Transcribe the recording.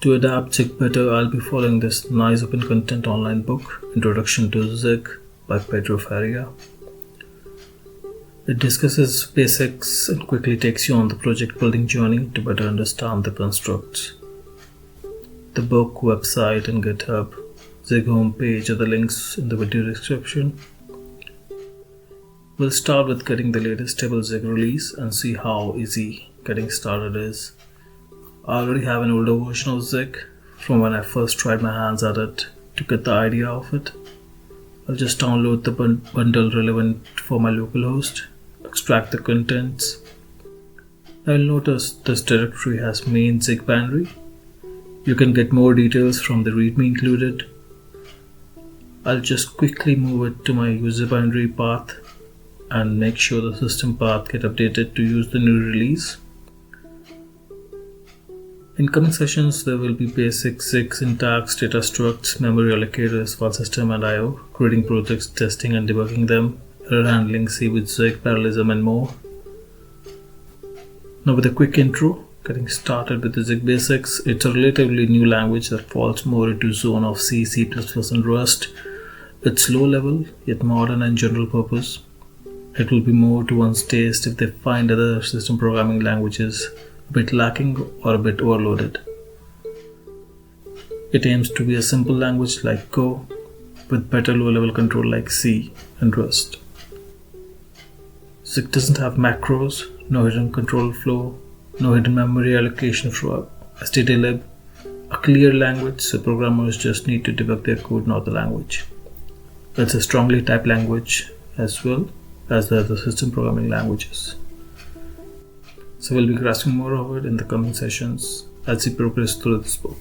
To adapt ZIG better, I'll be following this nice open content online book, Introduction to ZIG by Pedro Faria. It discusses basics and quickly takes you on the project building journey to better understand the constructs. The book, website and GitHub, ZIG homepage are the links in the video description. We'll start with getting the latest stable ZIG release and see how easy getting started is. I already have an older version of ZIG from when I first tried my hands at it to get the idea of it. I'll just download the bundle relevant for my local host, extract the contents. Now you'll notice this directory has main ZIG binary. You can get more details from the readme included. I'll just quickly move it to my user binary path and make sure the system path get updated to use the new release. In coming sessions, there will be basic ZIG syntax, data structs, memory allocators, file system and I/O, creating projects, testing and debugging them, error handling, C with ZIG, parallelism and more. Now with a quick intro, getting started with the ZIG basics, it's a relatively new language that falls more into zone of C, C++ and Rust. It's low level, yet modern and general purpose. It will be more to one's taste if they find other system programming languages a bit lacking or a bit overloaded. It aims to be a simple language like Go with better low-level control like C and Rust. ZIG doesn't have macros, no hidden control flow, no hidden memory allocation for stdlib, a clear language so programmers just need to debug their code, not the language. It's a strongly typed language as well as the other system programming languages. So we'll be grasping more of it in the coming sessions as we progress through this book.